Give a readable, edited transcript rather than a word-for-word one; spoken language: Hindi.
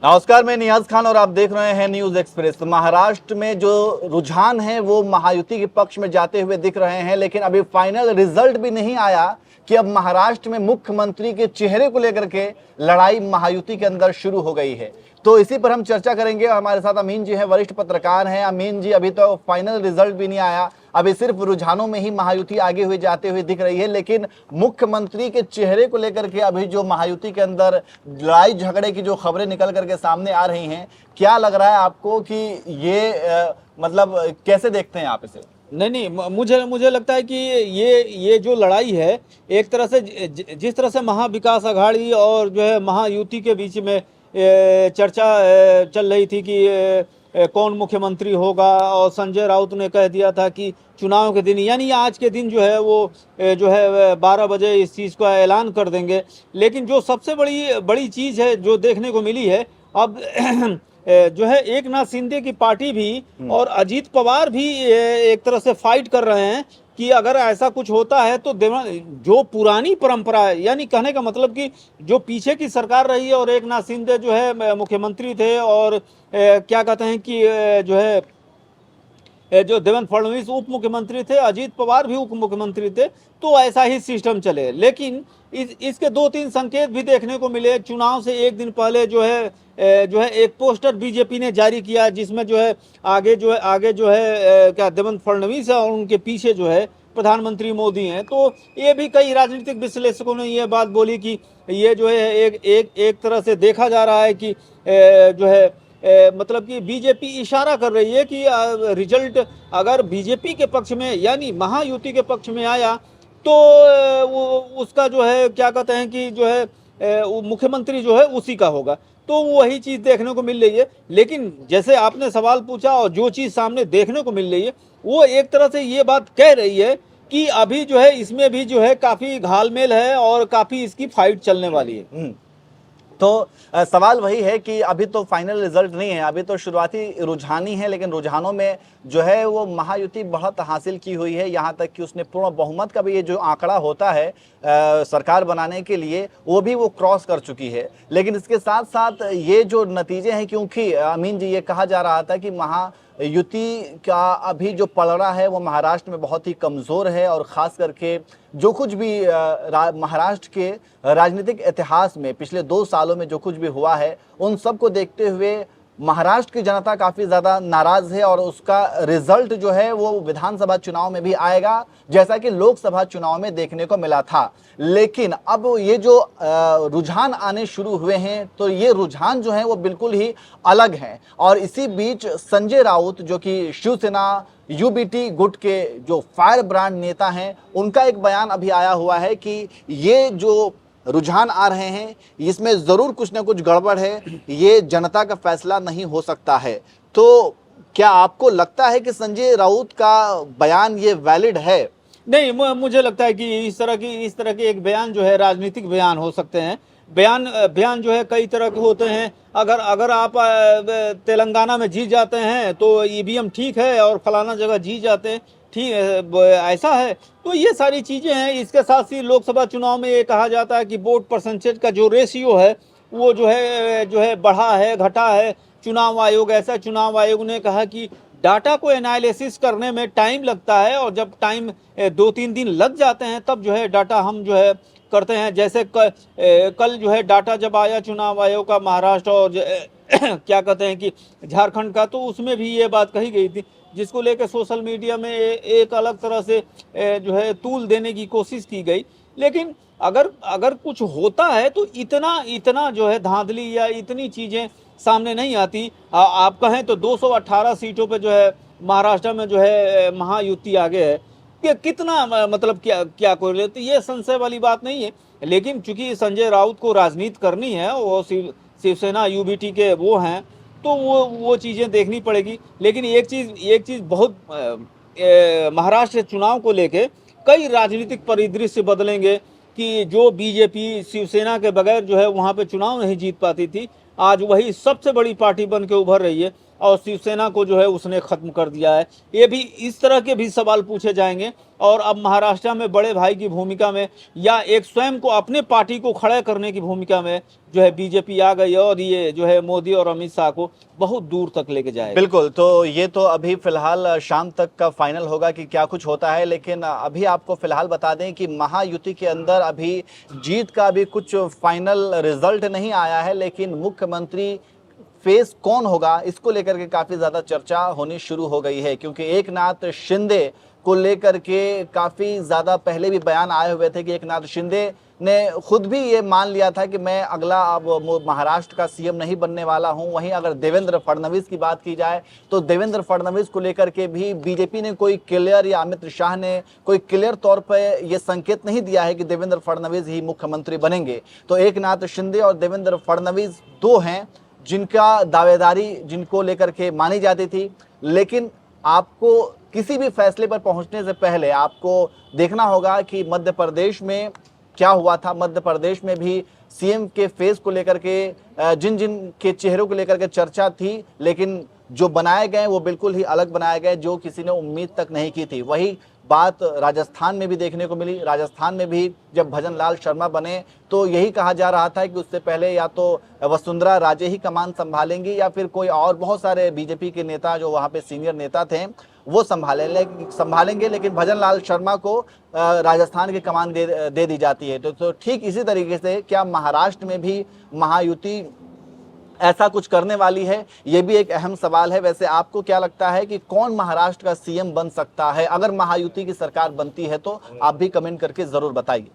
नमस्कार, मैं नियाज खान और आप देख रहे हैं न्यूज एक्सप्रेस। महाराष्ट्र में जो रुझान है वो महायुति के पक्ष में जाते हुए दिख रहे हैं, लेकिन अभी फाइनल रिजल्ट भी नहीं आया कि अब महाराष्ट्र में मुख्यमंत्री के चेहरे को लेकर के लड़ाई महायुति के अंदर शुरू हो गई है। तो इसी पर हम चर्चा करेंगे। हमारे साथ अमीन जी हैं, वरिष्ठ पत्रकार हैं। अमीन जी, अभी तो फाइनल रिजल्ट भी नहीं आया, अभी सिर्फ रुझानों में ही महायुति आगे हुए जाते हुए दिख रही है, लेकिन मुख्यमंत्री के चेहरे को लेकर के अभी जो महायुति के अंदर लड़ाई झगड़े की जो खबरें निकल करके सामने आ रही हैं, क्या लग रहा है आपको कि ये मतलब कैसे देखते हैं आप इसे? नहीं, मुझे लगता है कि ये जो लड़ाई है, एक तरह से जिस तरह से महाविकास अघाड़ी और जो है महायुति के बीच में चर्चा चल रही थी कि कौन मुख्यमंत्री होगा, और संजय राउत ने कह दिया था कि चुनाव के दिन, यानी आज के दिन जो है वो जो है 12 बजे इस चीज़ का ऐलान कर देंगे। लेकिन जो सबसे बड़ी चीज़ है जो देखने को मिली है अब जो है, एक नाथ शिंदे की पार्टी भी और अजीत पवार भी एक तरह से फाइट कर रहे हैं कि अगर ऐसा कुछ होता है तो जो पुरानी परंपरा है, यानी कहने का मतलब कि जो पीछे की सरकार रही है और एक नाथ शिंदे जो है मुख्यमंत्री थे, और क्या कहते हैं कि जो है जो देवेंद्र फडणवीस उप मुख्यमंत्री थे, अजीत पवार भी उप मुख्यमंत्री थे, तो ऐसा ही सिस्टम चले। लेकिन इसके 2-3 संकेत भी देखने को मिले। चुनाव से एक दिन पहले जो है एक पोस्टर बीजेपी ने जारी किया, जिसमें जो है आगे जो है क्या देवेंद्र फडणवीस है और उनके पीछे जो है प्रधानमंत्री मोदी हैं। तो ये भी कई राजनीतिक विश्लेषकों ने ये बात बोली कि ये जो है एक तरह से देखा जा रहा है कि जो है मतलब कि बीजेपी इशारा कर रही है कि रिजल्ट अगर बीजेपी के पक्ष में यानी महायुति के पक्ष में आया तो वो उसका जो है क्या कहते हैं कि जो है मुख्यमंत्री जो है उसी का होगा। तो वही चीज़ देखने को मिल रही है। लेकिन जैसे आपने सवाल पूछा और जो चीज़ सामने देखने को मिल रही है, वो एक तरह से ये बात कह रही है कि अभी जो है इसमें भी जो है काफ़ी घालमेल है और काफ़ी इसकी फाइट चलने वाली है। तो सवाल वही है कि अभी तो फाइनल रिजल्ट नहीं है, अभी तो शुरुआती रुझान ही है, लेकिन रुझानों में जो है वो महायुति बढ़त हासिल की हुई है। यहाँ तक कि उसने पूर्ण बहुमत का भी ये जो आंकड़ा होता है सरकार बनाने के लिए, वो भी वो क्रॉस कर चुकी है। लेकिन इसके साथ साथ ये जो नतीजे हैं, क्योंकि अमीन जी ये कहा जा रहा था कि महायुति का अभी जो पलड़ा है वो महाराष्ट्र में बहुत ही कमज़ोर है, और ख़ास करके जो कुछ भी महाराष्ट्र के राजनीतिक इतिहास में पिछले 2 सालों में जो कुछ भी हुआ है, उन सब को देखते हुए महाराष्ट्र की जनता काफ़ी ज़्यादा नाराज़ है, और उसका रिजल्ट जो है वो विधानसभा चुनाव में भी आएगा, जैसा कि लोकसभा चुनाव में देखने को मिला था। लेकिन अब ये जो रुझान आने शुरू हुए हैं, तो ये रुझान जो है वो बिल्कुल ही अलग हैं। और इसी बीच संजय राउत, जो कि शिवसेना यूबीटी गुट के जो फायर ब्रांड नेता हैं, उनका एक बयान अभी आया हुआ है कि ये जो रुझान आ रहे हैं इसमें ज़रूर कुछ ना कुछ गड़बड़ है, ये जनता का फैसला नहीं हो सकता है। तो क्या आपको लगता है कि संजय राउत का बयान ये वैलिड है? नहीं, मुझे लगता है कि इस तरह के एक बयान जो है राजनीतिक बयान हो सकते हैं। बयान जो है कई तरह के होते हैं। अगर आप तेलंगाना में जीत जाते हैं तो ईवीएम ठीक है, और फलाना जगह जीत जाते हैं ठीक ऐसा है। तो ये सारी चीज़ें हैं। इसके साथ ही लोकसभा चुनाव में ये कहा जाता है कि वोट परसेंटेज का जो रेशियो है वो जो है बढ़ा है घटा है। चुनाव आयोग ने कहा कि डाटा को एनालिसिस करने में टाइम लगता है, और जब टाइम 2-3 दिन लग जाते हैं तब जो है डाटा हम जो है करते हैं। जैसे कल जो है डाटा जब आया चुनाव आयोग का महाराष्ट्र और क्या कहते हैं कि झारखंड का, तो उसमें भी ये बात कही गई थी, जिसको लेकर सोशल मीडिया में एक अलग तरह से जो है तूल देने की कोशिश की गई। लेकिन अगर कुछ होता है तो इतना जो है धांधली या इतनी चीज़ें सामने नहीं आती। आप कहें तो 218 सीटों पे जो है महाराष्ट्र में जो है महायुति आगे है। कि कितना मतलब क्या कोई लेते, ये संशय वाली बात नहीं है। लेकिन चूंकि संजय राउत को राजनीति करनी है, वो शिवसेना यूबीटी के वो हैं, तो वो चीज़ें देखनी पड़ेगी। लेकिन एक चीज़ बहुत महाराष्ट्र चुनाव को लेके कई राजनीतिक परिदृश्य बदलेंगे कि जो बीजेपी शिवसेना के बगैर जो है वहाँ पे चुनाव नहीं जीत पाती थी, आज वही सबसे बड़ी पार्टी बन के उभर रही है। और शिवसेना को जो है उसने खत्म कर दिया है। ये भी इस तरह के भी सवाल पूछे जाएंगे। और अब महाराष्ट्र में बड़े भाई की भूमिका में या एक स्वयं को अपने पार्टी को खड़ा करने की भूमिका में जो है बीजेपी आ गई और ये जो है मोदी और अमित शाह को बहुत दूर तक लेके जाएगा। बिल्कुल, तो ये तो अभी फिलहाल शाम तक का फाइनल होगा कि क्या कुछ होता है, लेकिन अभी आपको फिलहाल बता दें कि महायुति के अंदर अभी जीत का भी कुछ फाइनल रिजल्ट नहीं आया है, लेकिन मुख्यमंत्री फेस कौन होगा इसको लेकर के काफी ज्यादा चर्चा होनी शुरू हो गई है, क्योंकि एकनाथ शिंदे को लेकर के काफी ज्यादा पहले भी बयान आए हुए थे कि एकनाथ शिंदे ने खुद भी ये मान लिया था कि मैं अगला अब महाराष्ट्र का सीएम नहीं बनने वाला हूं। वहीं अगर देवेंद्र फडणवीस की बात की जाए तो देवेंद्र फडणवीस को लेकर के भी बीजेपी ने कोई क्लियर या अमित शाह ने कोई क्लियर तौर पर यह संकेत नहीं दिया है कि देवेंद्र फडणवीस ही मुख्यमंत्री बनेंगे। तो एकनाथ शिंदे और देवेंद्र फडणवीस दो हैं जिनका दावेदारी जिनको लेकर के मानी जाती थी, लेकिन आपको किसी भी फैसले पर पहुंचने से पहले आपको देखना होगा कि मध्य प्रदेश में क्या हुआ था। मध्य प्रदेश में भी सीएम के फेस को लेकर के जिन जिन के चेहरों को लेकर के चर्चा थी, लेकिन जो बनाए गए वो बिल्कुल ही अलग बनाए गए, जो किसी ने उम्मीद तक नहीं की थी। वही बात राजस्थान में भी देखने को मिली। राजस्थान में भी जब भजन लाल शर्मा बने तो यही कहा जा रहा था कि उससे पहले या तो वसुंधरा राजे ही कमान संभालेंगी या फिर कोई और बहुत सारे बीजेपी के नेता जो वहाँ पे सीनियर नेता थे वो संभालेंगे, लेकिन भजन लाल शर्मा को राजस्थान की कमान दे दी जाती है। तो ठीक इसी तरीके से क्या महाराष्ट्र में भी महायुति ऐसा कुछ करने वाली है, ये भी एक अहम सवाल है। वैसे आपको क्या लगता है कि कौन महाराष्ट्र का सीएम बन सकता है? अगर महायुति की सरकार बनती है तो आप भी कमेंट करके जरूर बताइए।